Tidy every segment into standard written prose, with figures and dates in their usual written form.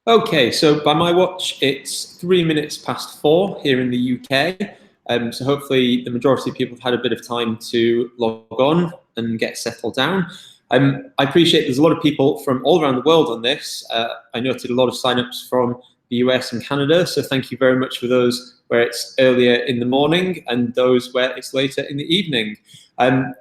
Okay, so by my watch, it's 3 minutes past 4 here in the UK. So hopefully the majority of people have had a bit of time to log on and get settled down. I appreciate there's a lot of people from all around the world on this. I noted a lot of signups from the US and Canada, so thank you very much for those where it's earlier in the morning and those where it's later in the evening.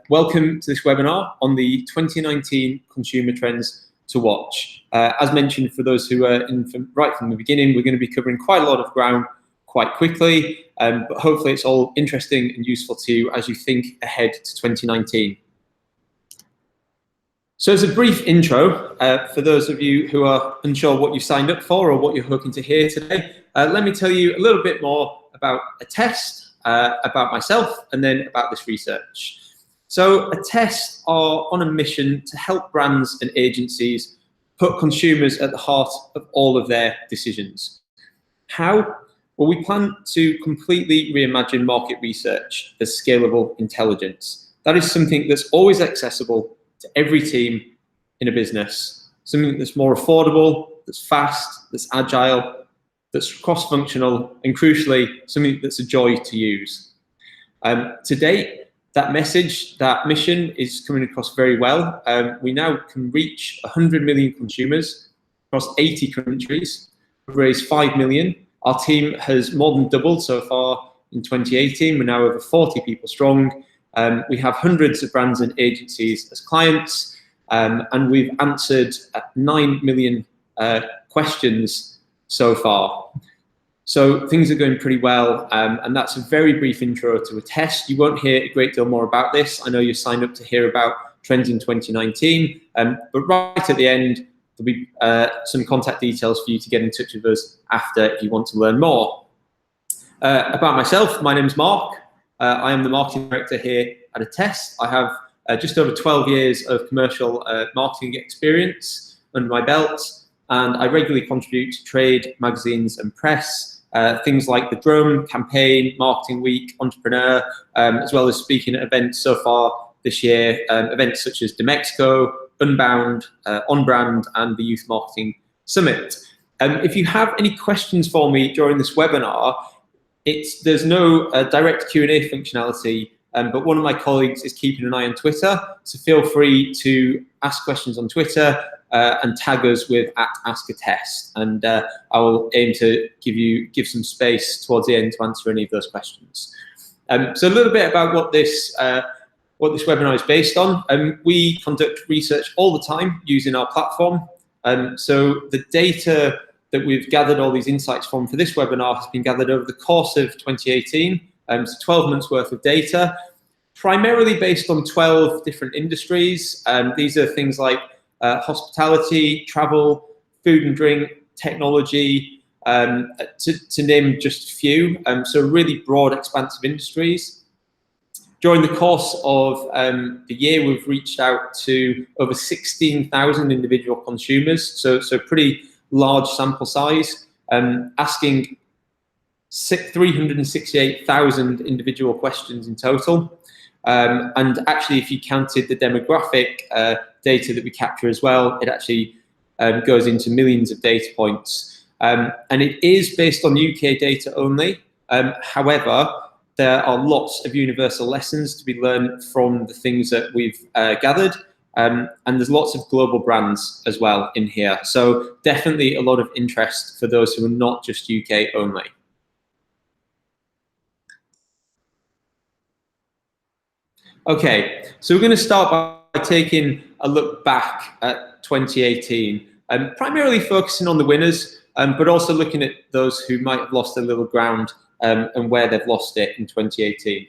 Welcome to this webinar on the 2019 Consumer Trends to watch. As mentioned, for those who are right from the beginning, we're going to be covering quite a lot of ground quite quickly, but hopefully it's all interesting and useful to you as you think ahead to 2019. So as a brief intro, for those of you who are unsure what you signed up for or what you're hoping to hear today, let me tell you a little bit more about Attest, about myself, and then about this research. So Attest are on a mission to help brands and agencies put consumers at the heart of all of their decisions. How? Well, we plan to completely reimagine market research as scalable intelligence. That is something that's always accessible to every team in a business, something that's more affordable, that's fast, that's agile, that's cross-functional, and crucially, something that's a joy to use. To date, that message, that mission is coming across very well. We now can reach 100 million consumers across 80 countries. We've raised 5 million. Our team has more than doubled so far in 2018. We're now over 40 people strong. We have hundreds of brands and agencies as clients, and we've answered 9 million questions so far. So things are going pretty well, and that's a very brief intro to Attest. You won't hear a great deal more about this. I know you signed up to hear about trends in 2019, but right at the end, there'll be some contact details for you to get in touch with us after if you want to learn more. About myself, my name's Mark. I am the marketing director here at Attest. I have just over 12 years of commercial marketing experience under my belt, and I regularly contribute to trade, magazines, and press. Things like the Drum, Campaign, Marketing Week, Entrepreneur, as well as speaking at events so far this year, events such as DeMexico, Unbound, On Brand, and the Youth Marketing Summit. If you have any questions for me during this webinar, there's no direct Q&A functionality, but one of my colleagues is keeping an eye on Twitter, so feel free to ask questions on Twitter and tag us with @AskAttest, and I will aim to give some space towards the end to answer any of those questions. So a little bit about what this webinar is based on. We conduct research all the time using our platform. So the data that we've gathered all these insights from for this webinar has been gathered over the course of 2018, so 12 months worth of data, primarily based on 12 different industries. These are things like hospitality, travel, food and drink, technology, to name just a few. So really broad, expansive industries. During the course of the year, we've reached out to over 16,000 individual consumers, so pretty large sample size, asking 368,000 individual questions in total. And actually, if you counted the demographic data that we capture as well, it actually goes into millions of data points. And it is based on UK data only. However, there are lots of universal lessons to be learned from the things that we've gathered. And there's lots of global brands as well in here. So definitely a lot of interest for those who are not just UK only. Okay, so we're going to start by taking a look back at 2018, primarily focusing on the winners, but also looking at those who might have lost a little ground and where they've lost it in 2018.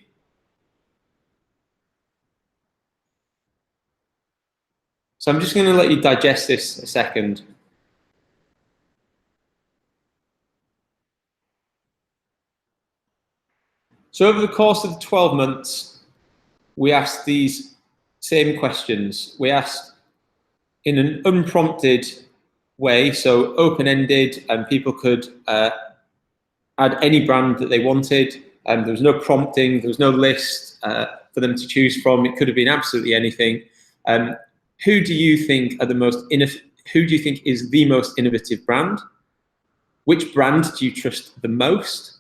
So I'm just going to let you digest this a second. So over the course of the 12 months, we asked these same questions. We asked in an unprompted way, so open-ended, and people could add any brand that they wanted. There was no prompting, there was no list for them to choose from. It could have been absolutely anything. Who do you think is the most innovative brand? which brand do you trust the most?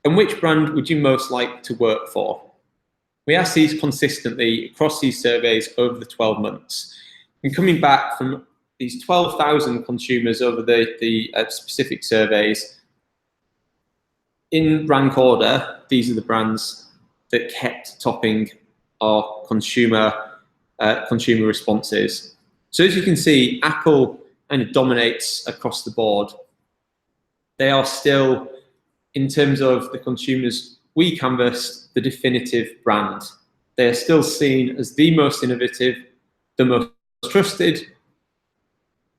And which brand would you most like to work for? We asked these consistently across these surveys over the 12 months. And coming back from these 12,000 consumers over the specific surveys, in rank order, these are the brands that kept topping our consumer responses. So as you can see, Apple kind of dominates across the board. They are still, in terms of the consumers we canvassed, the definitive brand. They are still seen as the most innovative, the most trusted,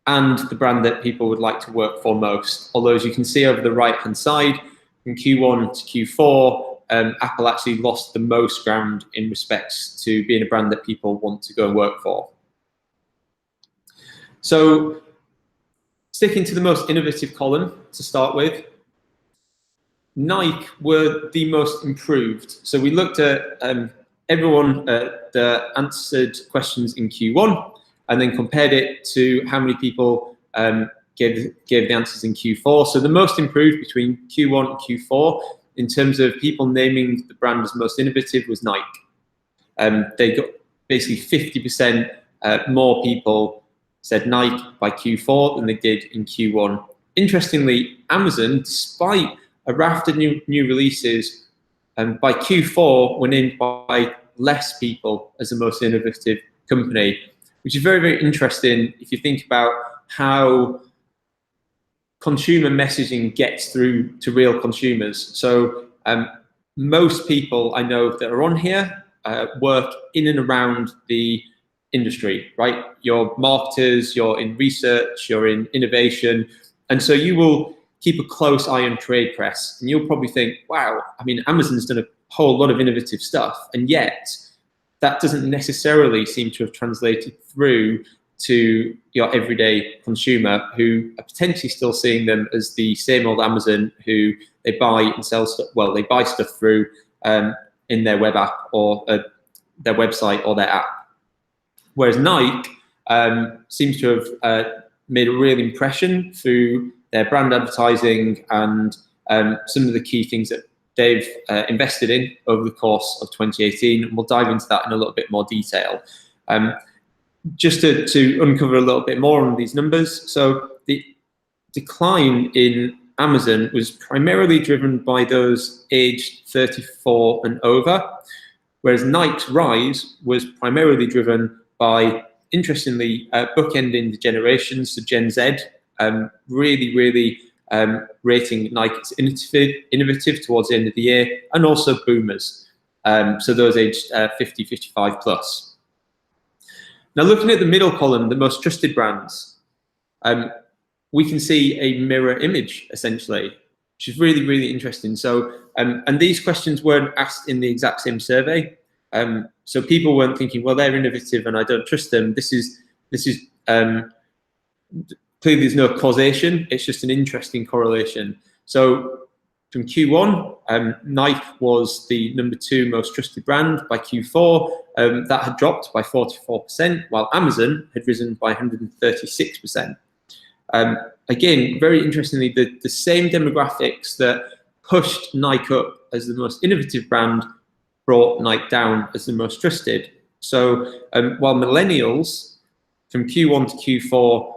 and the brand that people would like to work for most. Although, as you can see over the right-hand side, from Q1 to Q4, Apple actually lost the most ground in respects to being a brand that people want to go and work for. So, sticking to the most innovative column to start with, Nike were the most improved. So we looked at everyone that answered questions in Q1 and then compared it to how many people gave the answers in Q4. So the most improved between Q1 and Q4 in terms of people naming the brand as most innovative was Nike. They got basically 50% more people said Nike by Q4 than they did in Q1. Interestingly, Amazon, despite a raft of new releases, by Q4 went in by less people as the most innovative company, which is very, very interesting if you think about how consumer messaging gets through to real consumers. So most people I know that are on here work in and around the industry, right? You're marketers, you're in research, you're in innovation, and so you will keep a close eye on trade press, and you'll probably think, wow, I mean, Amazon's done a whole lot of innovative stuff, and yet that doesn't necessarily seem to have translated through to your everyday consumer who are potentially still seeing them as the same old Amazon who they buy and sell stuff, well, they buy stuff through in their web app or their website or their app. Whereas Nike seems to have made a real impression through their brand advertising and some of the key things that they've invested in over the course of 2018. And we'll dive into that in a little bit more detail. Just to uncover a little bit more on these numbers. So the decline in Amazon was primarily driven by those aged 34 and over, whereas Nike's rise was primarily driven by, interestingly, bookending the generations, so Gen Z, really rating Nike as innovative towards the end of the year, and also boomers, so those aged 50, 55 plus. Now, looking at the middle column, the most trusted brands, we can see a mirror image, essentially, which is really, really interesting. So, and these questions weren't asked in the exact same survey. So people weren't thinking, well, they're innovative and I don't trust them. This is clearly there's no causation. It's just an interesting correlation. So from Q1, Nike was the #2 most trusted brand. By Q4, that had dropped by 44%, while Amazon had risen by 136%. Again, very interestingly, the same demographics that pushed Nike up as the most innovative brand brought Nike down as the most trusted. So while millennials from Q1 to Q4,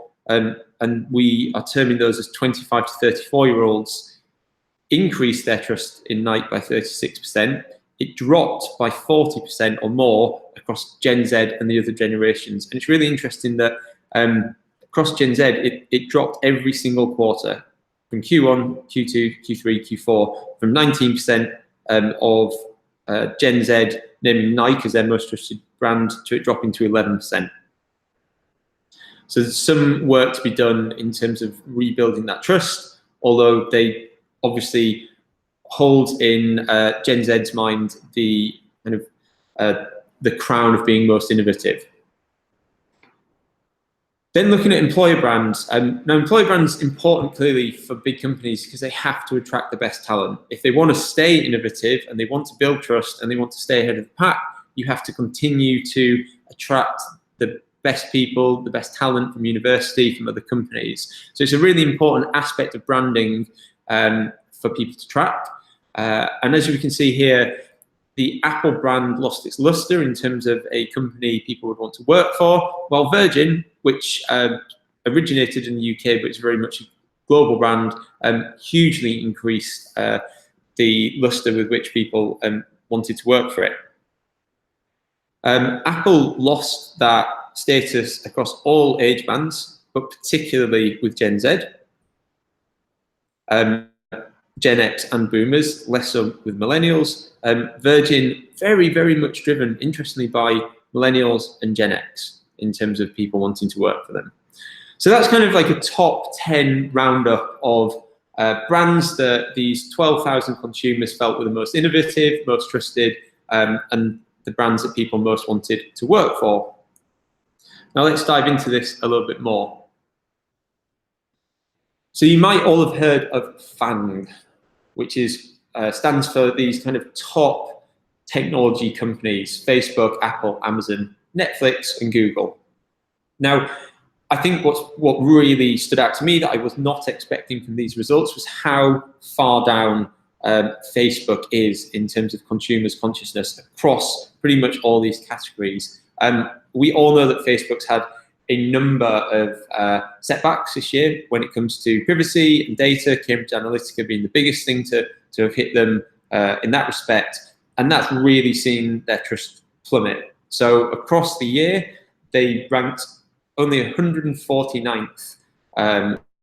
and we are terming those as 25 to 34-year-olds, increased their trust in Nike by 36%, it dropped by 40% or more across Gen Z and the other generations. And it's really interesting that across Gen Z, it dropped every single quarter from Q1, Q2, Q3, Q4, from 19% of Gen Z naming Nike as their most trusted brand to it dropping to 11%. So there's some work to be done in terms of rebuilding that trust, although they obviously hold in Gen Z's mind the kind of the crown of being most innovative. Then looking at employer brands, now employer brands are important clearly for big companies because they have to attract the best talent. If they want to stay innovative and they want to build trust and they want to stay ahead of the pack, you have to continue to attract the best people, the best talent from university, from other companies. So it's a really important aspect of branding for people to track. And as you can see here, the Apple brand lost its luster in terms of a company people would want to work for, while Virgin, which originated in the UK but is very much a global brand, hugely increased the luster with which people wanted to work for it. Apple lost that status across all age bands, but particularly with Gen Z. Gen X and boomers, less so with millennials. Virgin, very, very much driven, interestingly, by millennials and Gen X in terms of people wanting to work for them. So that's kind of like a top 10 roundup of brands that these 12,000 consumers felt were the most innovative, most trusted, and the brands that people most wanted to work for. Now let's dive into this a little bit more. So you might all have heard of FANG, which is stands for these kind of top technology companies: Facebook, Apple, Amazon, Netflix, and Google. Now, I think what really stood out to me that I was not expecting from these results was how far down Facebook is in terms of consumers' consciousness across pretty much all these categories. We all know that Facebook's had a number of setbacks this year when it comes to privacy and data, Cambridge Analytica being the biggest thing to have hit them in that respect. And that's really seen their trust plummet. So across the year, they ranked only 149th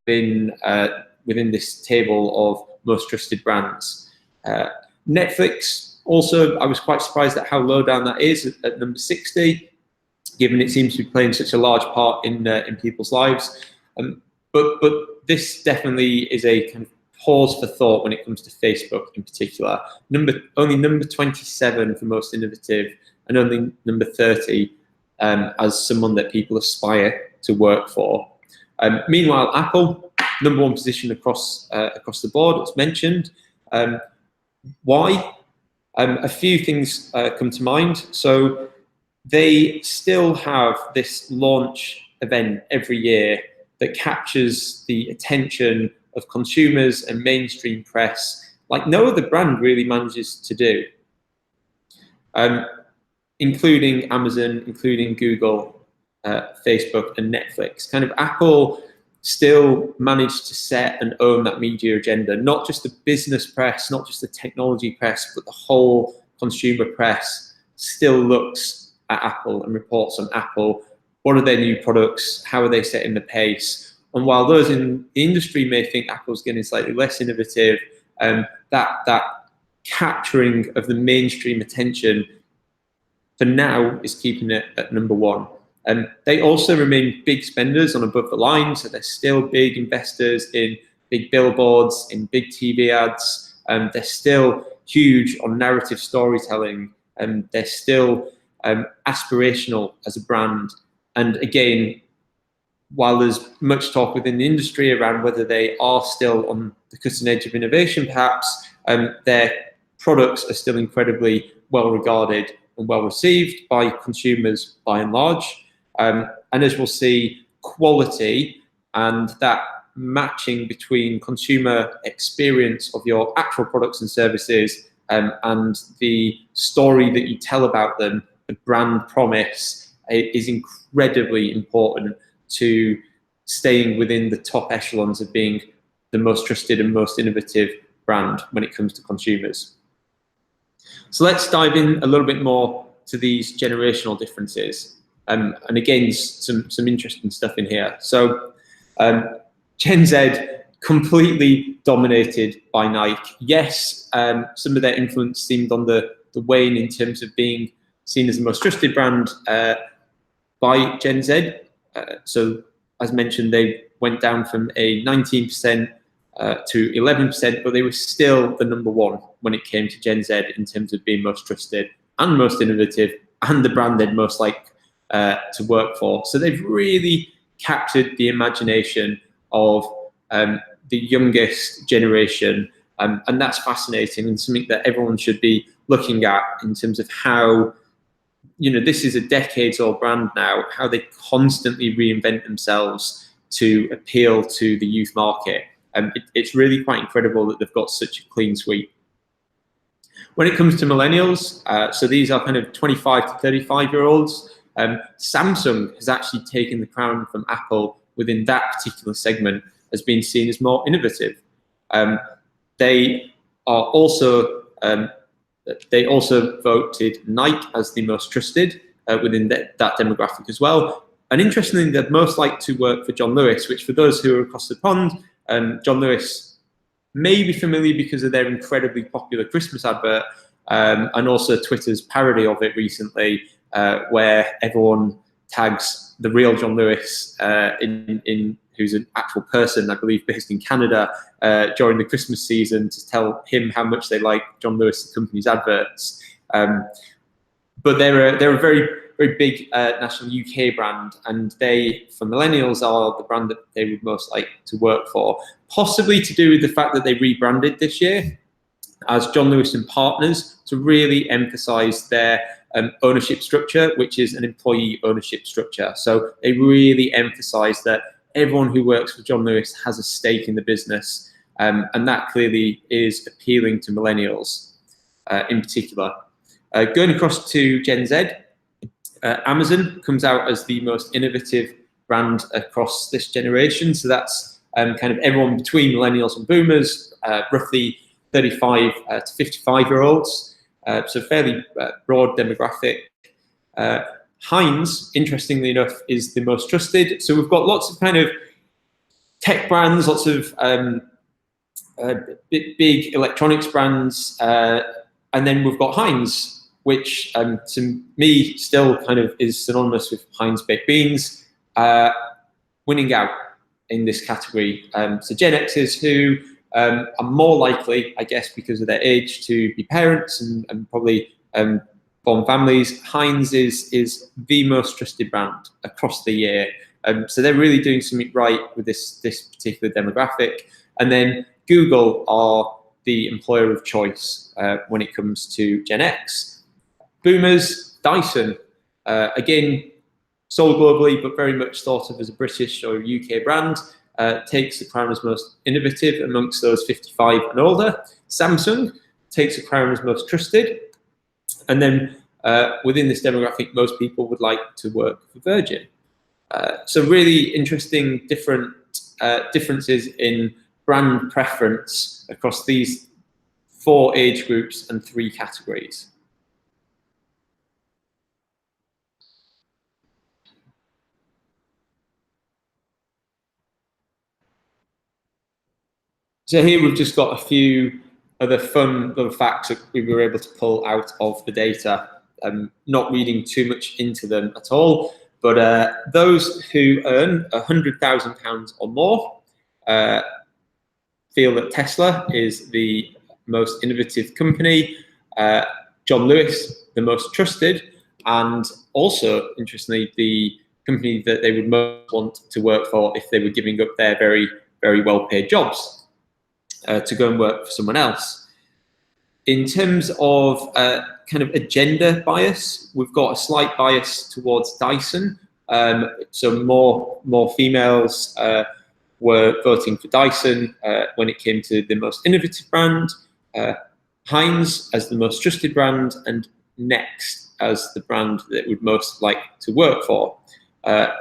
within this table of most trusted brands. Netflix, also, I was quite surprised at how low down that is at number 60. Given it seems to be playing such a large part in people's lives. But this definitely is a kind of pause for thought when it comes to Facebook in particular. Only number 27 for most innovative, and only number 30 as someone that people aspire to work for. Meanwhile, Apple, number one position across the board, as mentioned. Why? A few things come to mind. So they still have this launch event every year that captures the attention of consumers and mainstream press like no other brand really manages to do, including Amazon, including Google, Facebook, and Netflix. Kind of Apple still managed to set and own that media agenda, not just the business press, not just the technology press, but the whole consumer press still looks at Apple and reports on Apple. What are their new products? How are they setting the pace? And while those in the industry may think Apple's getting slightly less innovative, that capturing of the mainstream attention for now is keeping it at number one. They also remain big spenders on above the line, so they're still big investors in big billboards, in big TV ads. They're still huge on narrative storytelling, and they're still aspirational as a brand. And again, while there's much talk within the industry around whether they are still on the cutting edge of innovation, perhaps, their products are still incredibly well regarded and well received by consumers by and large. And as we'll see, quality and that matching between consumer experience of your actual products and services and the story that you tell about them, the brand promise, is incredibly important to staying within the top echelons of being the most trusted and most innovative brand when it comes to consumers. So let's dive in a little bit more to these generational differences. And again, some interesting stuff in here. So Gen Z completely dominated by Nike. Yes, some of their influence seemed on the wane in terms of being seen as the most trusted brand by Gen Z. So as mentioned, they went down from a 19% to 11%, but they were still the number one when it came to Gen Z in terms of being most trusted and most innovative and the brand they'd most like to work for. So they've really captured the imagination of the youngest generation, and that's fascinating and something that everyone should be looking at in terms of how this is a decades-old brand now, how they constantly reinvent themselves to appeal to the youth market. It's really quite incredible that they've got such a clean sweep. When it comes to millennials, so these are kind of 25 to 35-year-olds, Samsung has actually taken the crown from Apple within that particular segment as being seen as more innovative. They also voted Nike as the most trusted within that demographic as well. And interestingly, they'd most like to work for John Lewis, which for those who are across the pond, John Lewis may be familiar because of their incredibly popular Christmas advert, and also Twitter's parody of it recently, where everyone tags the real John Lewis who's an actual person, I believe, based in Canada, during the Christmas season to tell him how much they like John Lewis, the company's adverts. But they're a very, very big national UK brand, and they, for millennials, are the brand that they would most like to work for. Possibly to do with the fact that they rebranded this year as John Lewis and Partners to really emphasize their ownership structure, which is an employee ownership structure. So they really emphasize that everyone who works for John Lewis has a stake in the business, and that clearly is appealing to millennials in particular. Going across to Gen Z, Amazon comes out as the most innovative brand across this generation. So that's kind of everyone between millennials and boomers, roughly 35 to 55-year-olds. So fairly broad demographic. Heinz, interestingly enough, is the most trusted. So we've got lots of kind of tech brands, lots of big electronics brands, and then we've got Heinz, which to me still kind of is synonymous with Heinz baked beans, winning out in this category. So Gen Xers who are more likely, I guess, because of their age, to be parents and probably form families. Heinz is the most trusted brand across the year. So they're really doing something right with this particular demographic. And then Google are the employer of choice when it comes to Gen X. Boomers, Dyson, again, sold globally, but very much thought of as a British or UK brand, takes the crown as most innovative amongst those 55 and older. Samsung takes the crown as most trusted. And then within this demographic, most people would like to work for Virgin. So really interesting differences in brand preference across these 4 age groups and 3 categories. So here we've just got a few other fun little facts that we were able to pull out of the data. Not reading too much into them at all, but those who earn £100,000 or more feel that Tesla is the most innovative company, John Lewis the most trusted, and also, interestingly, the company that they would most want to work for if they were giving up their very, very well-paid jobs to go and work for someone else. In terms of kind of agenda bias, we've got a slight bias towards Dyson. So more females were voting for Dyson when it came to the most innovative brand, Heinz as the most trusted brand, and Next as the brand that would most like to work for.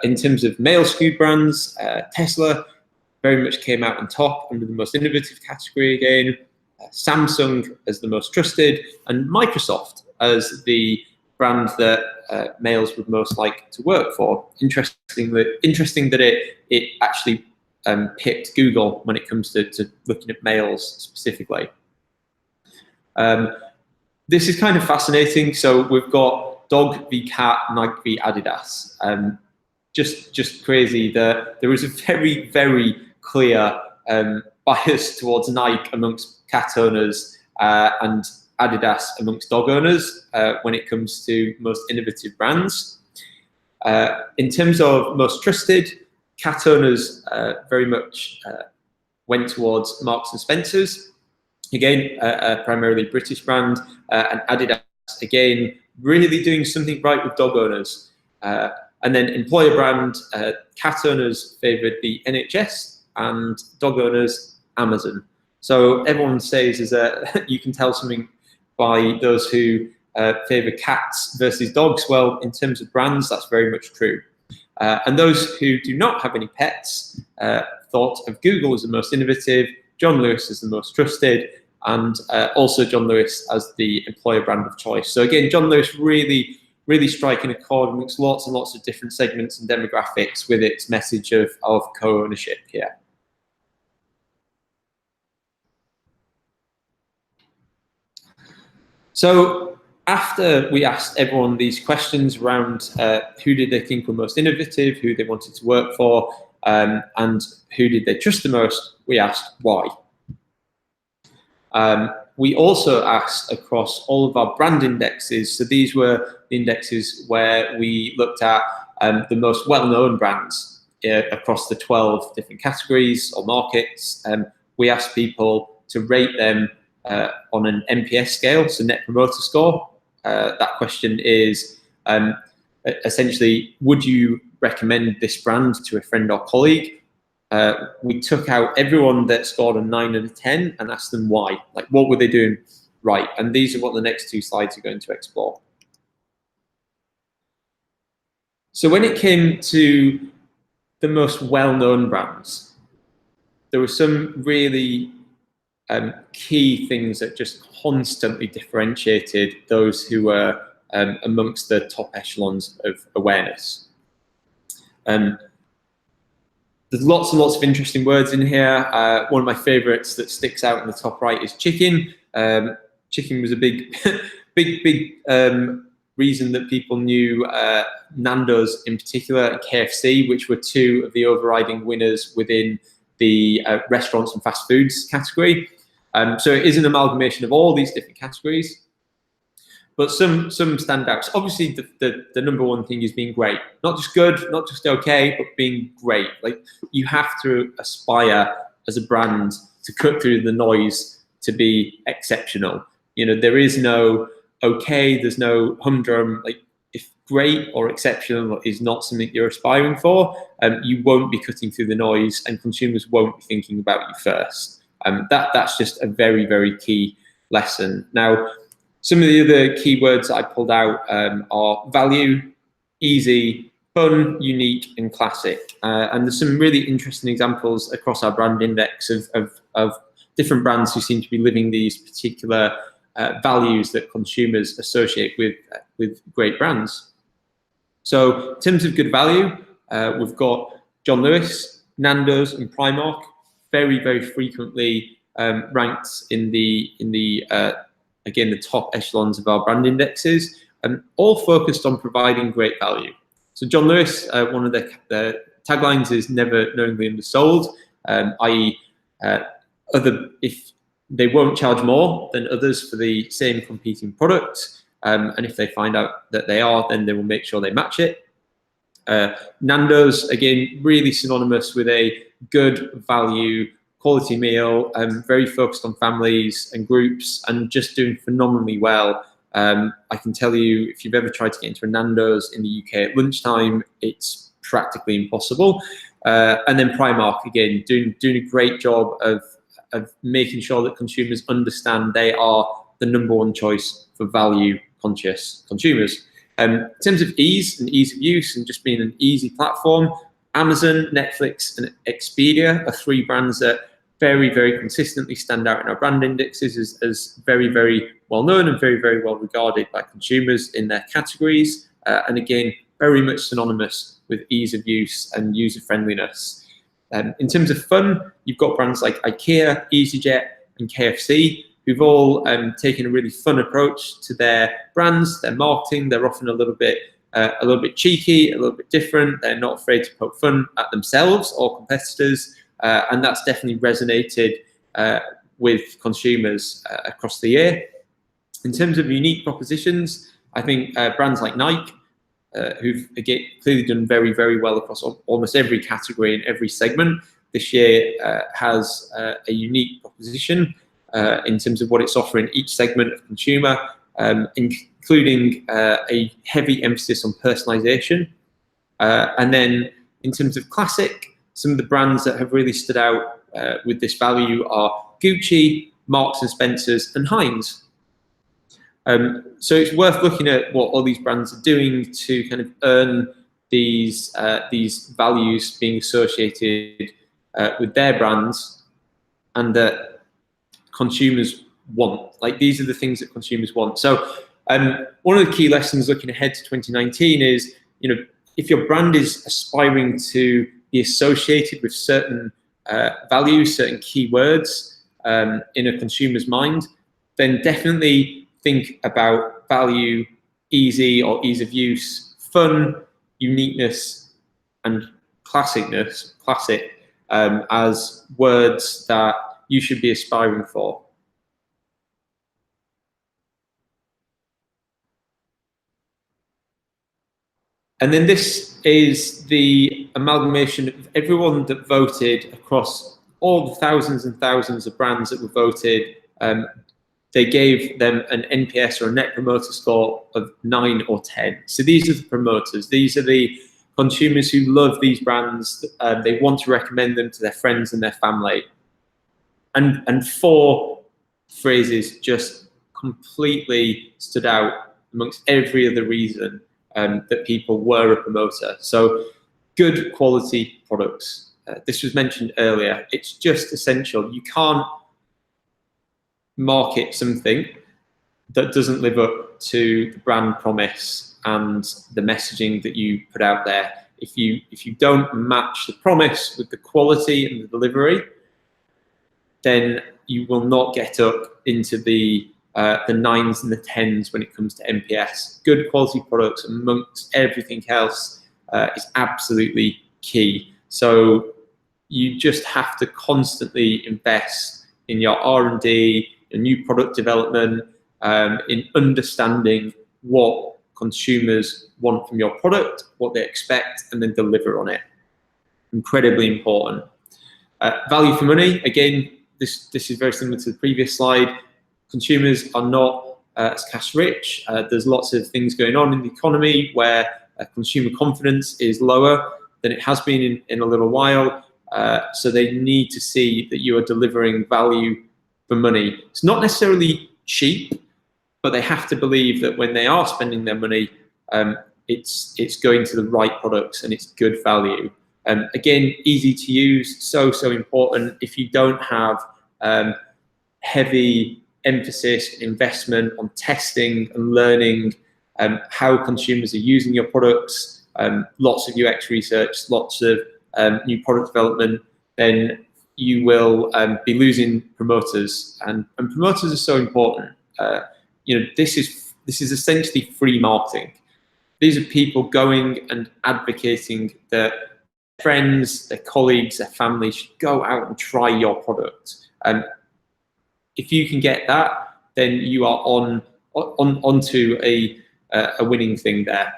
In terms of male-skewed brands, Tesla very much came out on top under the most innovative category again, Samsung as the most trusted, and Microsoft as the brand that males would most like to work for. Interesting that it actually picked Google when it comes to looking at males specifically. This is kind of fascinating. So we've got dog v cat, Nike v Adidas. Just crazy that there is a very, very clear bias towards Nike amongst cat owners and Adidas amongst dog owners when it comes to most innovative brands. In terms of most trusted, cat owners very much went towards Marks and Spencer's, again, a primarily British brand, and Adidas, again, really doing something right with dog owners. And then employer brand, cat owners favoured the NHS and dog owners Amazon. So everyone says is that you can tell something by those who favour cats versus dogs. Well, in terms of brands, that's very much true. And those who do not have any pets thought of Google as the most innovative, John Lewis as the most trusted, and also John Lewis as the employer brand of choice. So again, John Lewis really striking a chord amongst lots and lots of different segments and demographics with its message of co-ownership here. So after we asked everyone these questions around who did they think were most innovative, who they wanted to work for, and who did they trust the most, we asked why. We also asked across all of our brand indexes, so these were the indexes where we looked at the most well-known brands across the 12 different categories or markets. We asked people to rate them on an NPS scale, so Net Promoter Score. That question is essentially, would you recommend this brand to a friend or colleague? We took out everyone that scored a 9 and a 10 and asked them why. Like, what were they doing right? And these are what the next two slides are going to explore. So when it came to the most well-known brands, there were some really key things that just constantly differentiated those who were amongst the top echelons of awareness. There's lots and lots of interesting words in here. One of my favorites that sticks out in the top right is chicken. Chicken was a big reason that people knew Nando's in particular and KFC, which were two of the overriding winners within the restaurants and fast foods category. So it is an amalgamation of all these different categories. But some standouts. Obviously, the number one thing is being great. Not just good, not just okay, but being great. Like, you have to aspire as a brand to cut through the noise to be exceptional. You know, there is no okay, there's no humdrum. Like, if great or exceptional is not something you're aspiring for, you won't be cutting through the noise, and consumers won't be thinking about you first. That's just a very, very key lesson. Now, some of the other keywords I pulled out are value, easy, fun, unique, and classic. And there's some really interesting examples across our brand index of different brands who seem to be living these particular values that consumers associate with great brands. So in terms of good value, we've got John Lewis, Nando's, and Primark, very, very frequently ranked in the again, the top echelons of our brand indexes, and all focused on providing great value. So John Lewis, one of the taglines is never knowingly undersold, i.e. if they won't charge more than others for the same competing product, and if they find out that they are, then they will make sure they match it. Nando's, again, really synonymous with a good value, quality meal, very focused on families and groups, and just doing phenomenally well. I can tell you, if you've ever tried to get into a Nando's in the UK at lunchtime, it's practically impossible. And then Primark, again, doing a great job of making sure that consumers understand they are the number one choice for value-conscious consumers. In terms of ease and ease of use and just being an easy platform, Amazon, Netflix, and Expedia are three brands that very, very consistently stand out in our brand indexes as very, very well known and very, very well regarded by consumers in their categories. And again, very much synonymous with ease of use and user friendliness. In terms of fun, you've got brands like IKEA, EasyJet, and KFC, who've all taken a really fun approach to their brands, their marketing. They're often a little bit cheeky, a little bit different. They're not afraid to poke fun at themselves or competitors. And that's definitely resonated with consumers across the year. In terms of unique propositions, I think brands like Nike, who've again clearly done very, very well across almost every category and every segment this year, has a unique proposition in terms of what it's offering each segment of consumer, including a heavy emphasis on personalization. And then in terms of classic, some of the brands that have really stood out with this value are Gucci, Marks and Spencer's, and Heinz. So it's worth looking at what all these brands are doing to kind of earn these values being associated with their brands, and that consumers want. Like, these are the things that consumers want. So one of the key lessons looking ahead to 2019 is, if your brand is aspiring to be associated with certain values, certain keywords in a consumer's mind, then definitely think about value, easy or ease of use, fun, uniqueness, and classic as words that you should be aspiring for. And then this is the amalgamation of everyone that voted across all the thousands and thousands of brands that were voted. They gave them an NPS, or a Net Promoter Score, of 9 or 10. So these are the promoters. These are the consumers who love these brands. They want to recommend them to their friends and their family. And 4 phrases just completely stood out amongst every other reason that people were a promoter. So good quality products. This was mentioned earlier. It's just essential. You can't market something that doesn't live up to the brand promise and the messaging that you put out there. If you don't match the promise with the quality and the delivery, then you will not get up into the 9s and the 10s when it comes to NPS. Good quality products amongst everything else is absolutely key. So you just have to constantly invest in your R&D, in new product development, in understanding what consumers want from your product, what they expect, and then deliver on it. Incredibly important. Value for money, again, this is very similar to the previous slide. Consumers are not as cash rich. There's lots of things going on in the economy where consumer confidence is lower than it has been in a little while. So they need to see that you are delivering value for money. It's not necessarily cheap, but they have to believe that when they are spending their money, it's going to the right products and it's good value. Again, easy to use, so important. If you don't have heavy emphasis, investment on testing and learning how consumers are using your products, lots of UX research, lots of new product development, then you will be losing promoters, and promoters are so important. This is essentially free marketing. These are people going and advocating that friends, their colleagues, their family should go out and try your product. If you can get that, then you are onto a winning thing there.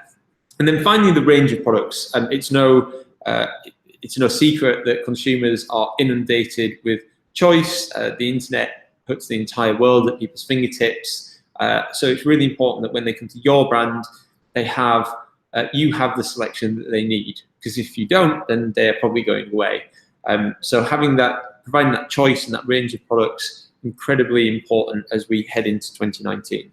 And then finally, the range of products. It's no secret that consumers are inundated with choice. The internet puts the entire world at people's fingertips. So it's really important that when they come to your brand, you have the selection that they need. Because if you don't, then they're probably going away. So providing that choice and that range of products, incredibly important as we head into 2019.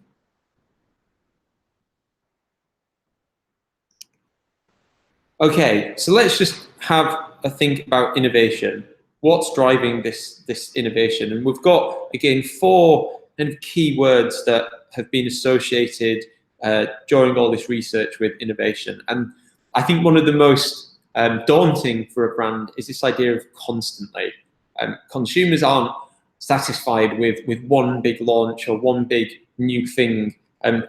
Okay, so let's just have a think about innovation. What's driving this innovation? And we've got, again, 4 kind of key words that have been associated during all this research with innovation. And I think one of the most daunting for a brand is this idea of constantly. Consumers aren't satisfied with one big launch or one big new thing.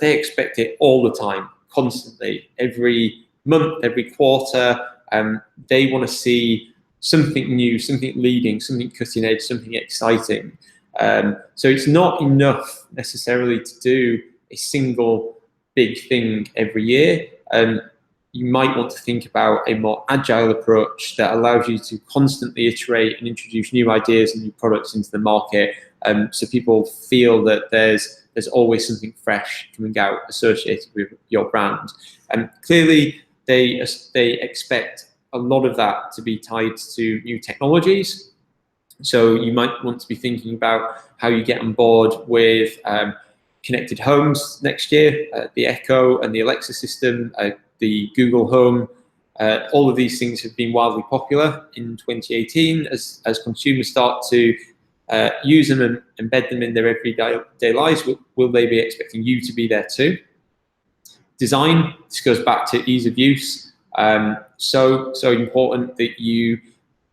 They expect it all the time, constantly, every month, every quarter. They want to see something new, something leading, something cutting edge, something exciting. So it's not enough necessarily to do a single big thing every year. You might want to think about a more agile approach that allows you to constantly iterate and introduce new ideas and new products into the market so people feel that there's always something fresh coming out associated with your brand. And clearly, they expect a lot of that to be tied to new technologies. So you might want to be thinking about how you get on board with connected homes next year, the Echo and the Alexa system, the Google Home. All of these things have been wildly popular in 2018 as consumers start to use them and embed them in their everyday lives. Will they be expecting you to be there too? Design, this goes back to ease of use. So important that you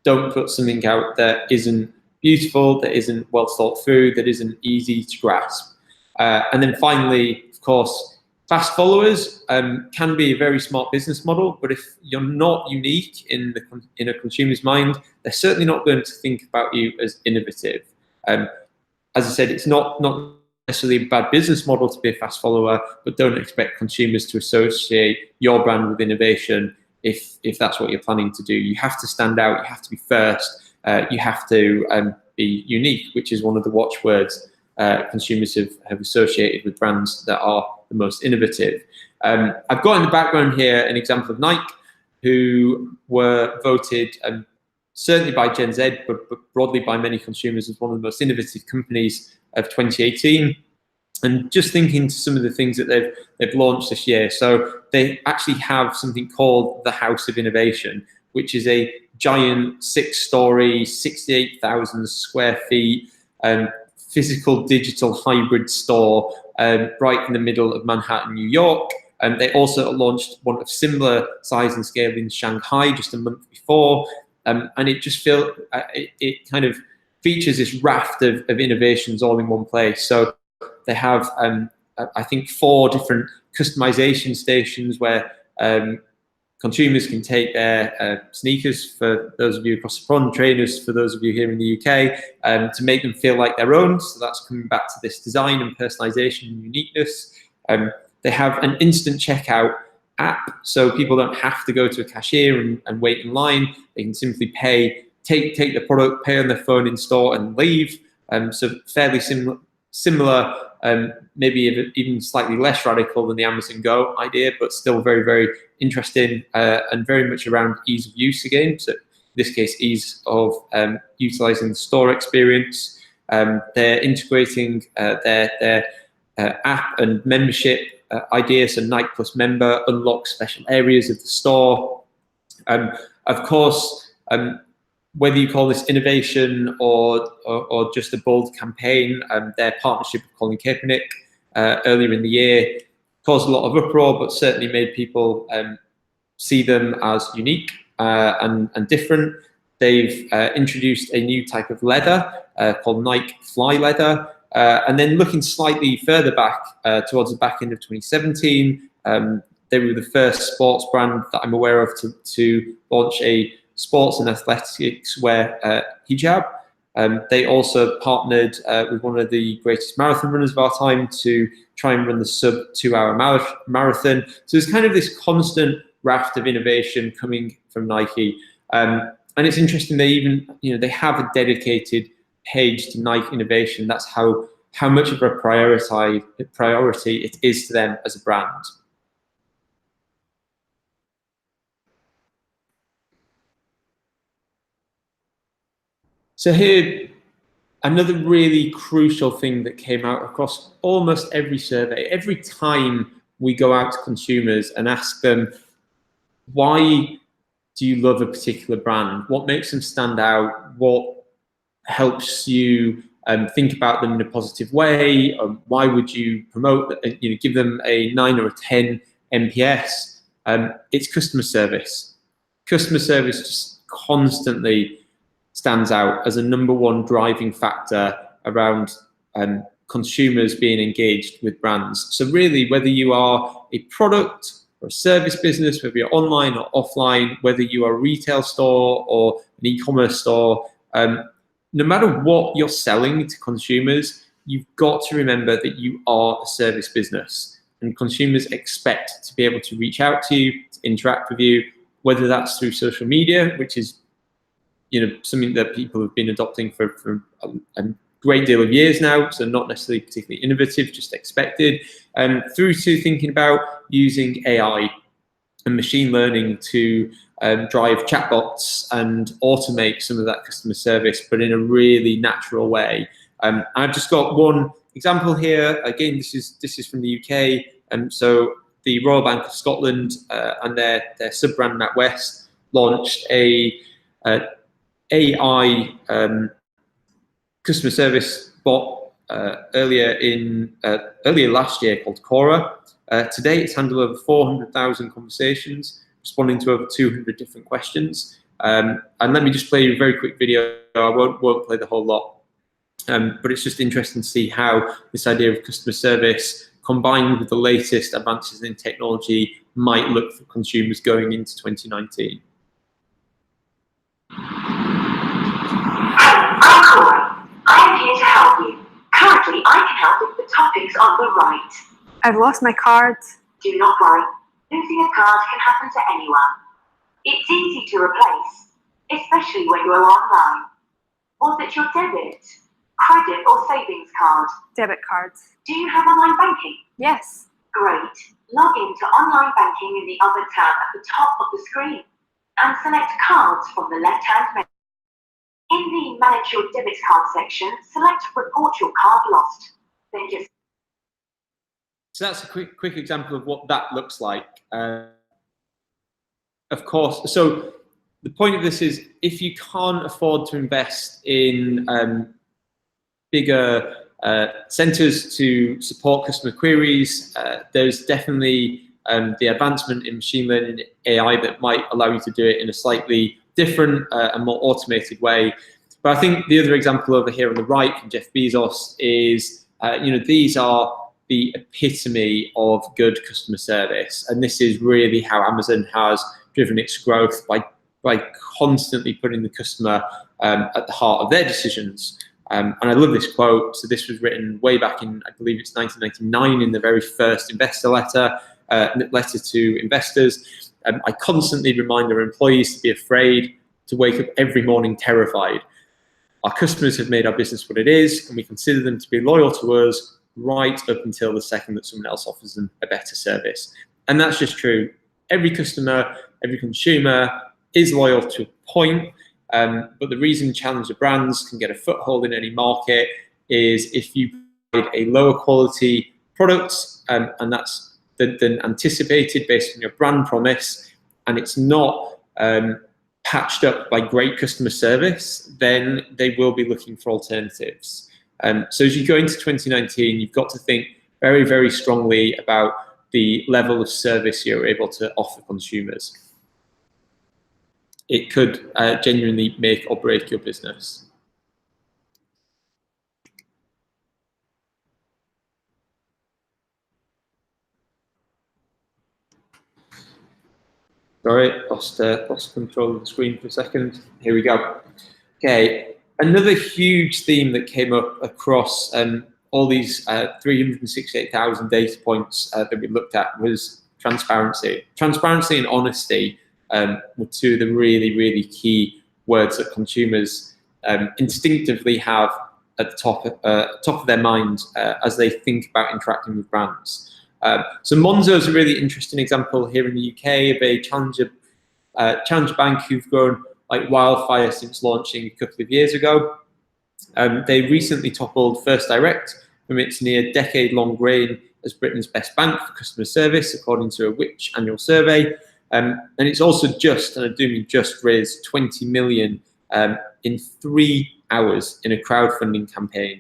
don't put something out that isn't beautiful, that isn't well thought through, that isn't easy to grasp. And then finally, of course, fast followers can be a very smart business model, but if you're not unique in a consumer's mind, they're certainly not going to think about you as innovative. As I said, it's not necessarily a bad business model to be a fast follower, but don't expect consumers to associate your brand with innovation if that's what you're planning to do. You have to stand out, you have to be first, you have to be unique, which is one of the watchwords consumers have associated with brands that are the most innovative. I've got in the background here an example of Nike, who were voted certainly by Gen Z, but broadly by many consumers as one of the most innovative companies of 2018. And just thinking to some of the things that they've launched this year. So they actually have something called the House of Innovation, which is a giant 6-story, 68,000 square feet physical digital hybrid store right in the middle of Manhattan, New York. And they also launched one of similar size and scale in Shanghai just a month before. And it just feels, it kind of features this raft of innovations all in one place. So they have, I think, 4 different customization stations where consumers can take their sneakers, for those of you across the pond, trainers for those of you here in the UK, to make them feel like their own. So that's coming back to this design and personalization and uniqueness. They have an instant checkout app, so people don't have to go to a cashier and wait in line. They can simply pay, take the product, pay on their phone in store and leave. So fairly similar, maybe even slightly less radical than the Amazon Go idea, but still very, very interesting and very much around ease of use again. So in this case, ease of utilizing the store experience. They're integrating their app and membership idea. So Nike Plus Member unlocks special areas of the store. Of course, whether you call this innovation or just a bold campaign, their partnership with Colin Kaepernick earlier in the year caused a lot of uproar, but certainly made people see them as unique and different. They've introduced a new type of leather called Nike Fly Leather. And then looking slightly further back towards the back end of 2017, they were the first sports brand that I'm aware of to launch a sports and athletics wear hijab. They also partnered with one of the greatest marathon runners of our time to try and run the sub 2-hour marathon. So there's kind of this constant raft of innovation coming from Nike. And it's interesting, they even, they have a dedicated page to Nike innovation. That's how much of a priority it is to them as a brand. So here, another really crucial thing that came out across almost every survey. Every time we go out to consumers and ask them, why do you love a particular brand? What makes them stand out? What helps you think about them in a positive way? Why would you promote, give them a 9 or a 10 NPS? It's customer service. Customer service just constantly stands out as a #1 driving factor around consumers being engaged with brands. So really, whether you are a product or a service business, whether you're online or offline, whether you are a retail store or an e-commerce store, no matter what you're selling to consumers, you've got to remember that you are a service business, and consumers expect to be able to reach out to you, to interact with you, whether that's through social media, which is something that people have been adopting for great deal of years now, so not necessarily particularly innovative, just expected, through to thinking about using AI and machine learning to drive chatbots and automate some of that customer service, but in a really natural way. I've just got one example here. Again, this is from the UK, and so the Royal Bank of Scotland and their sub-brand NatWest launched a AI customer service bot earlier last year called Cora. Today, it's handled over 400,000 conversations, responding to over 200 different questions. And let me just play you a very quick video. I won't play the whole lot, but it's just interesting to see how this idea of customer service combined with the latest advances in technology might look for consumers going into 2019. I'm Cora. I am here to help you. Currently, I can help with the topics on the right. I've lost my card. Do not worry. Losing a card can happen to anyone. It's easy to replace, especially when you're online. Was it your debit, credit or savings card? Debit cards. Do you have online banking? Yes. Great. Log into online banking in the other tab at the top of the screen and select cards from the left-hand menu. In the Manage Your Debit Card section, select Report Your Card Lost. Then just... So that's a quick example of what that looks like. Of course, so the point of this is if you can't afford to invest in bigger centers to support customer queries, there's definitely the advancement in machine learning AI that might allow you to do it in a slightly different and more automated way. But I think the other example over here on the right from Jeff Bezos is, these are the epitome of good customer service. And this is really how Amazon has driven its growth by constantly putting the customer at the heart of their decisions. And I love this quote. So this was written way back in, I believe it's 1999, in the very first investor letter to investors. I constantly remind our employees to be afraid, to wake up every morning terrified. Our customers have made our business what it is, and we consider them to be loyal to us right up until the second that someone else offers them a better service. And that's just true. Every customer, every consumer is loyal to a point, but the reason challenger brands can get a foothold in any market is if you provide a lower quality product, and that's than anticipated based on your brand promise, and it's not patched up by great customer service, then they will be looking for alternatives. So as you go into 2019, you've got to think very, very strongly about the level of service you're able to offer consumers. It could genuinely make or break your business. Sorry, lost control of the screen for a second. Here we go. Okay, another huge theme that came up across all these 368,000 data points that we looked at was transparency. Transparency and honesty were two of the really, really key words that consumers instinctively have at the top of their mind as they think about interacting with brands. So Monzo is a really interesting example here in the UK of a challenger bank who've grown like wildfire since launching a couple of years ago. They recently toppled First Direct from its near decade-long reign as Britain's best bank for customer service, according to a Which annual survey. And it's also just, and I do mean just, raised 20 million in 3 hours in a crowdfunding campaign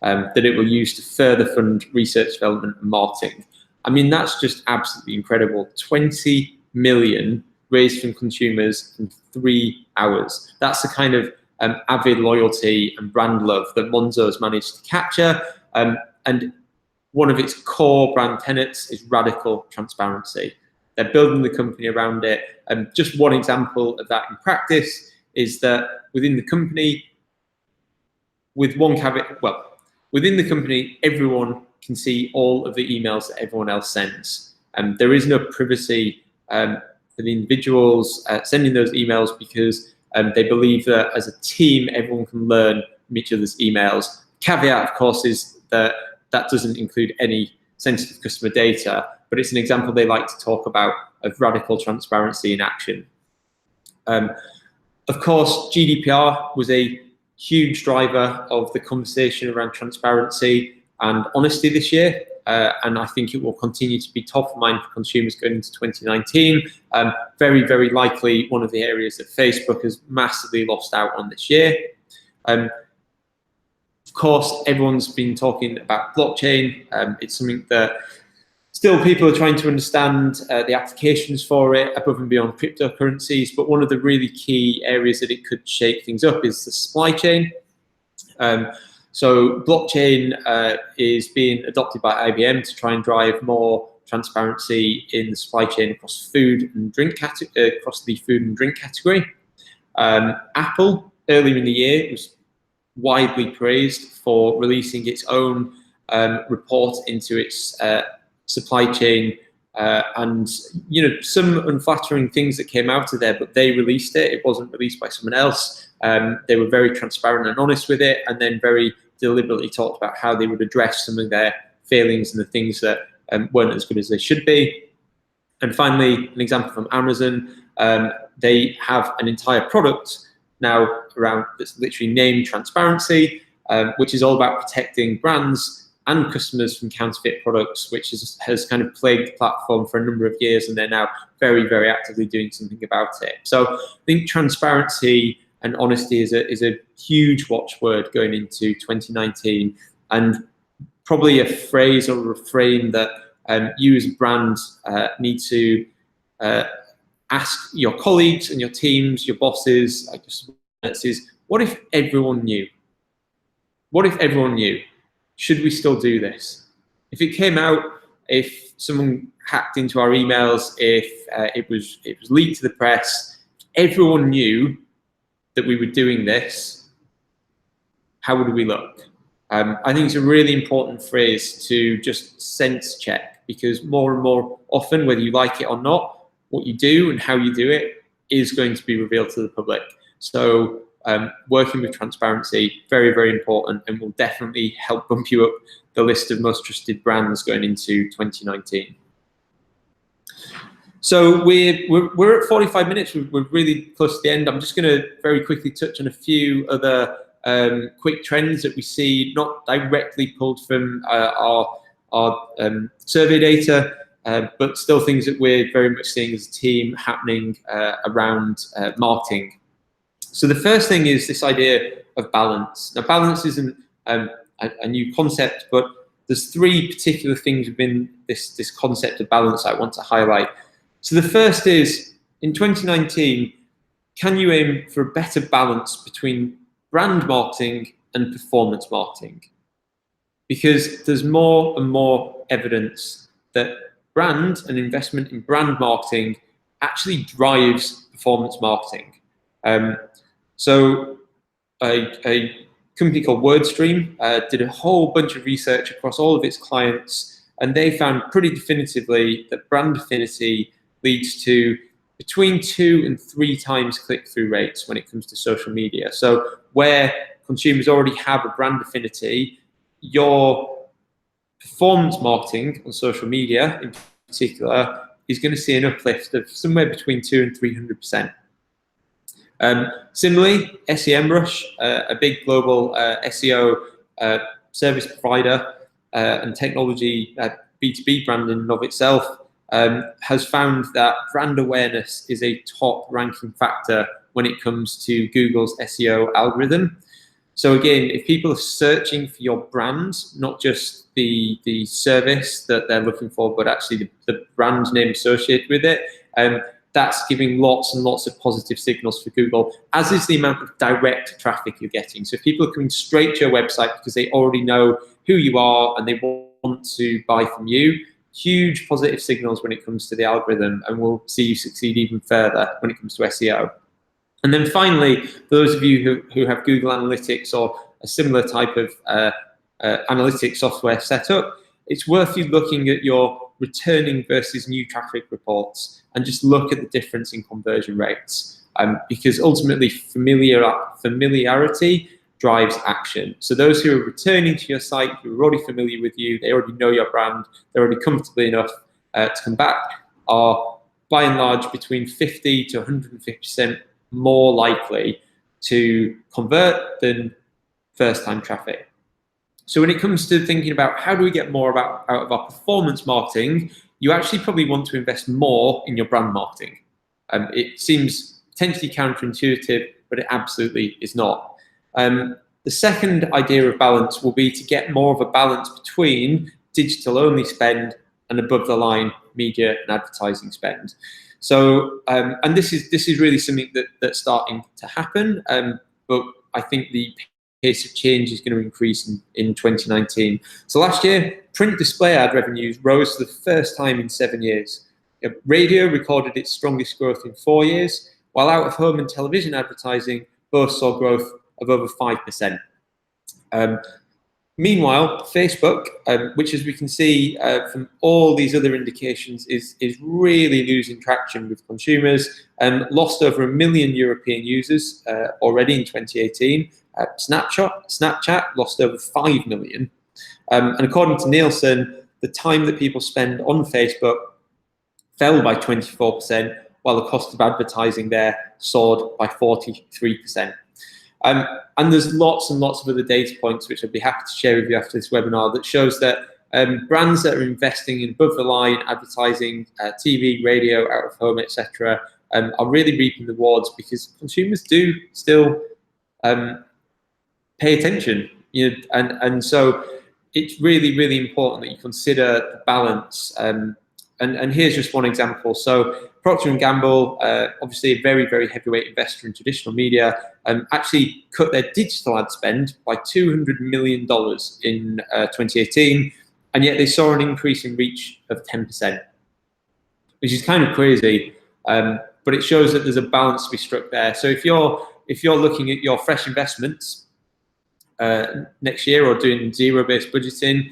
that it will use to further fund research, development, and marketing. I mean, that's just absolutely incredible. 20 million raised from consumers in 3 hours. That's the kind of avid loyalty and brand love that Monzo has managed to capture. And one of its core brand tenets is radical transparency. They're building the company around it. And just one example of that in practice is that within the company, with one caveat, well, within the company, everyone can see all of the emails that everyone else sends. There is no privacy for the individuals sending those emails because they believe that as a team, everyone can learn from each other's emails. Caveat, of course, is that that doesn't include any sensitive customer data, but it's an example they like to talk about of radical transparency in action. Of course, GDPR was a huge driver of the conversation around transparency and honesty this year, and I think it will continue to be top of mind for consumers going into 2019. Very, very likely one of the areas that Facebook has massively lost out on this year. Of course, everyone's been talking about blockchain. It's something that still people are trying to understand the applications for it above and beyond cryptocurrencies, but one of the really key areas that it could shake things up is the supply chain. So blockchain is being adopted by IBM to try and drive more transparency in the supply chain across food and drink across the food and drink category. Apple earlier in the year was widely praised for releasing its own report into its supply chain, and some unflattering things that came out of there, but they released it. It wasn't released by someone else. They were very transparent and honest with it, and then very deliberately talked about how they would address some of their failings and the things that weren't as good as they should be. And finally, an example from Amazon, they have an entire product now around that's literally named transparency, which is all about protecting brands and customers from counterfeit products, which has kind of plagued the platform for a number of years, and they're now very, very actively doing something about it. So I think transparency and honesty is a huge watchword going into 2019, and probably a phrase or a refrain that you as a brand need to ask your colleagues and your teams, your bosses, like your subordinates, is what if everyone knew? What if everyone knew? Should we still do this? If it came out, if someone hacked into our emails, if it was leaked to the press, everyone knew that we were doing this, how would we look? I think it's a really important phrase to just sense check, because more and more often, whether you like it or not, what you do and how you do it is going to be revealed to the public. So working with transparency, very, very important, and will definitely help bump you up the list of most trusted brands going into 2019. So we're at 45 minutes. We're really close to the end. I'm just going to very quickly touch on a few other quick trends that we see, not directly pulled from our survey data, but still things that we're very much seeing as a team happening around marketing. So the first thing is this idea of balance. Now, balance isn't a new concept, but there's three particular things within this concept of balance I want to highlight. So the first is, in 2019, can you aim for a better balance between brand marketing and performance marketing? Because there's more and more evidence that brand and investment in brand marketing actually drives performance marketing. So a company called WordStream did a whole bunch of research across all of its clients, and they found pretty definitively that brand affinity leads to between 2 and 3 times click-through rates when it comes to social media. So where consumers already have a brand affinity, your performance marketing on social media in particular is going to see an uplift of somewhere between 200 and 300%. Similarly, SEMrush, a big global SEO service provider and technology B2B brand in and of itself, has found that brand awareness is a top ranking factor when it comes to Google's SEO algorithm. So again, if people are searching for your brand, not just the service that they're looking for, but actually the brand name associated with it, that's giving lots and lots of positive signals for Google, as is the amount of direct traffic you're getting. So if people are coming straight to your website because they already know who you are and they want to buy from you, huge positive signals when it comes to the algorithm, and we'll see you succeed even further when it comes to SEO. And then finally, those of you who have Google Analytics or a similar type of analytics software set up, it's worth you looking at your returning versus new traffic reports and just look at the difference in conversion rates, because ultimately familiarity drives action. So those who are returning to your site, who are already familiar with you, they already know your brand, they're already comfortable enough to come back, are by and large between 50 to 150% more likely to convert than first-time traffic. So when it comes to thinking about how do we get more out of our performance marketing, you actually probably want to invest more in your brand marketing. It seems potentially counterintuitive, but it absolutely is not. The second idea of balance will be to get more of a balance between digital-only spend and above-the-line media and advertising spend. So, and this is really something that's starting to happen, but I think the pace of change is going to increase in 2019. So last year, print display ad revenues rose for the first time in 7 years. Radio recorded its strongest growth in 4 years, while out-of-home and television advertising both saw growth of over 5%. Meanwhile, Facebook, which as we can see from all these other indications, is really losing traction with consumers, lost over 1 million European users already in 2018. Snapchat lost over 5 million. And according to Nielsen, the time that people spend on Facebook fell by 24%, while the cost of advertising there soared by 43%. And there's lots and lots of other data points which I'd be happy to share with you after this webinar that shows that brands that are investing in above-the-line advertising, TV, radio, out-of-home, etc., are really reaping the rewards because consumers do still pay attention. And so it's really, really important that you consider the balance. And here's just one example. So Procter & Gamble, obviously a very, very heavyweight investor in traditional media, actually cut their digital ad spend by $200 million in 2018, and yet they saw an increase in reach of 10%, which is kind of crazy, but it shows that there's a balance to be struck there. So if you're looking at your fresh investments next year or doing zero-based budgeting,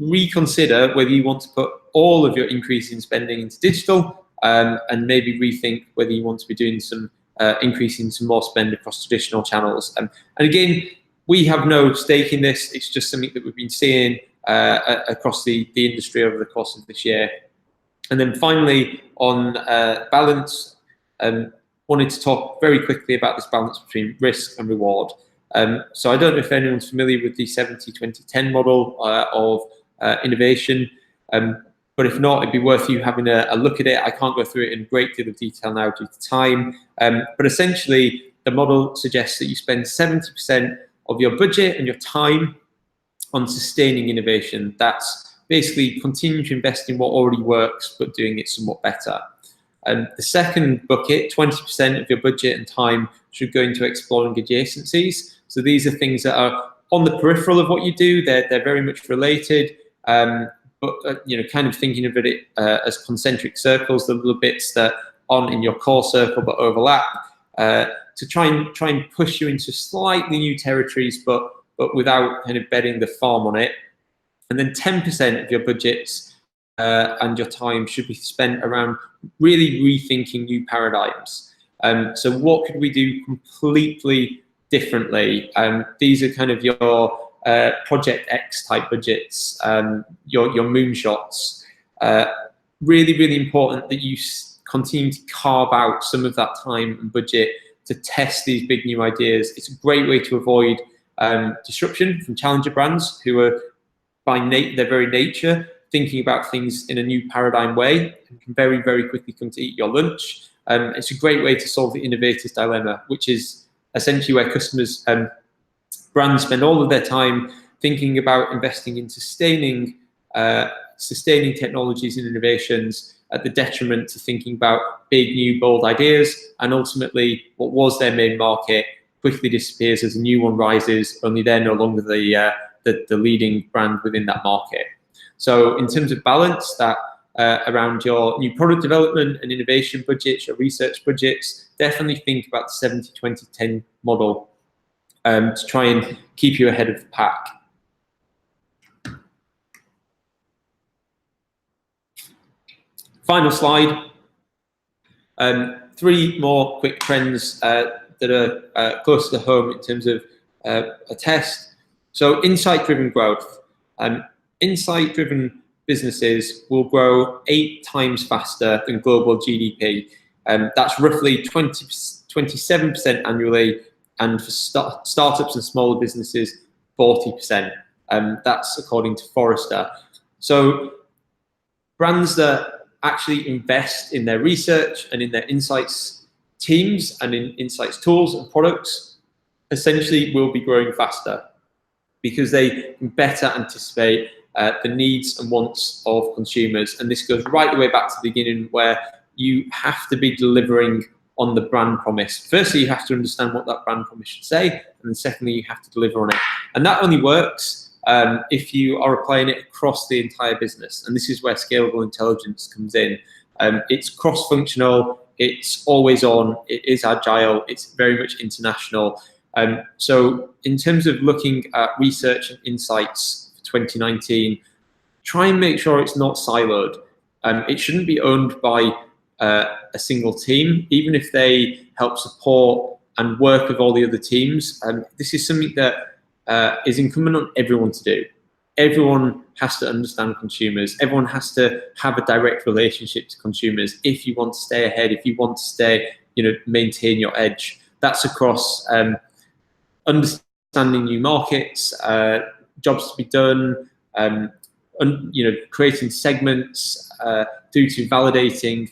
reconsider whether you want to put all of your increase in spending into digital, and maybe rethink whether you want to be doing some increasing some more spend across traditional channels. And again, we have no stake in this. It's just something that we've been seeing across the industry over the course of this year. And then finally, on balance, wanted to talk very quickly about this balance between risk and reward. So I don't know if anyone's familiar with the 70-20-10 model of innovation. But if not, it'd be worth you having a look at it. I can't go through it in a great deal of detail now due to time. But essentially, the model suggests that you spend 70% of your budget and your time on sustaining innovation. That's basically continuing to invest in what already works, but doing it somewhat better. The second bucket, 20% of your budget and time, should go into exploring adjacencies. So these are things that are on the peripheral of what you do. They're very much related. But kind of thinking of it as concentric circles, the little bits that aren't in your core circle but overlap, to try and push you into slightly new territories, but without kind of betting the farm on it. And then 10% of your budgets and your time should be spent around really rethinking new paradigms. So what could we do completely differently? These are kind of your Project X type budgets, your moonshots. Really, really important that you continue to carve out some of that time and budget to test these big new ideas. It's a great way to avoid disruption from challenger brands who are by their very nature thinking about things in a new paradigm way and can very, very quickly come to eat your lunch. It's a great way to solve the innovator's dilemma, which is essentially where customers brands spend all of their time thinking about investing in sustaining technologies and innovations at the detriment to thinking about big, new, bold ideas. And ultimately, what was their main market quickly disappears as a new one rises, only they're no longer the leading brand within that market. So in terms of balance, that around your new product development and innovation budgets, your research budgets, definitely think about the 70-20-10 model to try and keep you ahead of the pack. Final slide. 3 more quick trends that are close to home in terms of Attest. So insight-driven growth. Insight-driven businesses will grow 8 times faster than global GDP. That's roughly 27% annually, and for startups and smaller businesses, 40%. That's according to Forrester. So brands that actually invest in their research and in their insights teams and in insights tools and products essentially will be growing faster because they can better anticipate the needs and wants of consumers. And this goes right the way back to the beginning, where you have to be delivering on the brand promise. Firstly, you have to understand what that brand promise should say, and then secondly, you have to deliver on it. And that only works if you are applying it across the entire business. And this is where scalable intelligence comes in. It's cross-functional, it's always on, it is agile, it's very much international. So in terms of looking at research and insights for 2019, try and make sure it's not siloed. It shouldn't be owned by a single team, even if they help support and work with all the other teams. This is something that is incumbent on everyone to do. Everyone has to understand consumers. Everyone has to have a direct relationship to consumers if you want to stay ahead, if you want to stay, maintain your edge. That's across understanding new markets, jobs to be done, creating segments, through to validating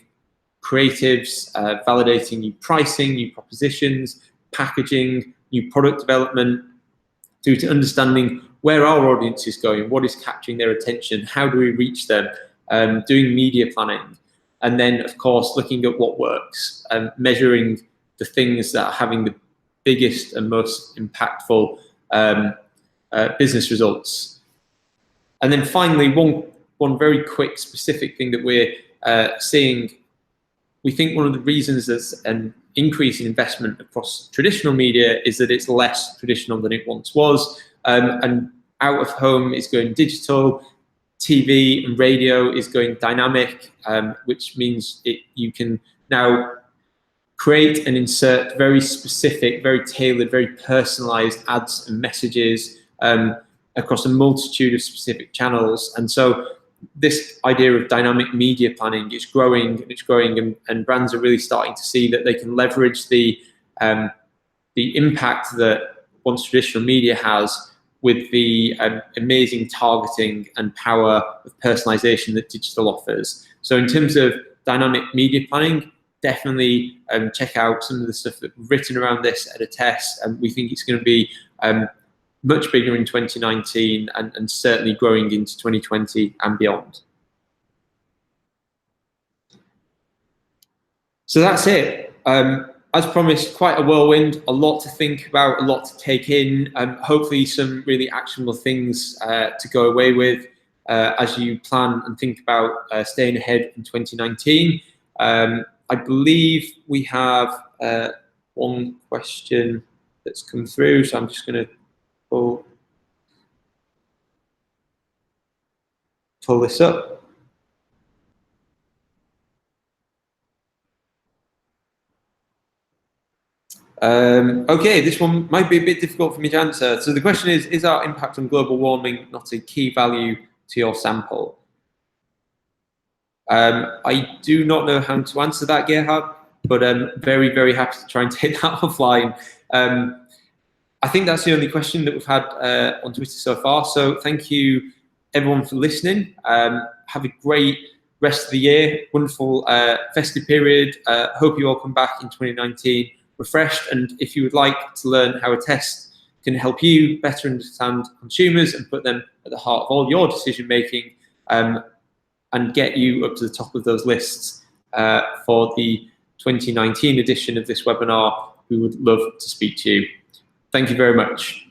creatives, validating new pricing, new propositions, packaging, new product development, through to understanding where our audience is going, what is capturing their attention, how do we reach them, doing media planning, and then of course looking at what works, measuring the things that are having the biggest and most impactful business results. And then finally, one very quick specific thing that we're seeing. We think one of the reasons there's an increase in investment across traditional media is that it's less traditional than it once was, and out of home is going digital, TV and radio is going dynamic, which means you can now create and insert very specific, very tailored, very personalized ads and messages across a multitude of specific channels. And so this idea of dynamic media planning is growing, and brands are really starting to see that they can leverage the impact that once traditional media has with the amazing targeting and power of personalization that digital offers. So in terms of dynamic media planning, definitely check out some of the stuff that's written around this at Attest, and we think it's going to be much bigger in 2019 and certainly growing into 2020 and beyond. So that's it. As promised, quite a whirlwind, a lot to think about, a lot to take in, hopefully some really actionable things to go away with as you plan and think about staying ahead in 2019. I believe we have one question that's come through, so I'm just going to pull this up. Okay, this one might be a bit difficult for me to answer. So the question is our impact on global warming not a key value to your sample? I do not know how to answer that, Gerhard, but I'm very, very happy to try and take that offline. I think that's the only question that we've had on Twitter so far. So thank you, everyone, for listening. Have a great rest of the year, wonderful festive period. Hope you all come back in 2019 refreshed. And if you would like to learn how Attest can help you better understand consumers and put them at the heart of all your decision making, and get you up to the top of those lists for the 2019 edition of this webinar, we would love to speak to you. Thank you very much.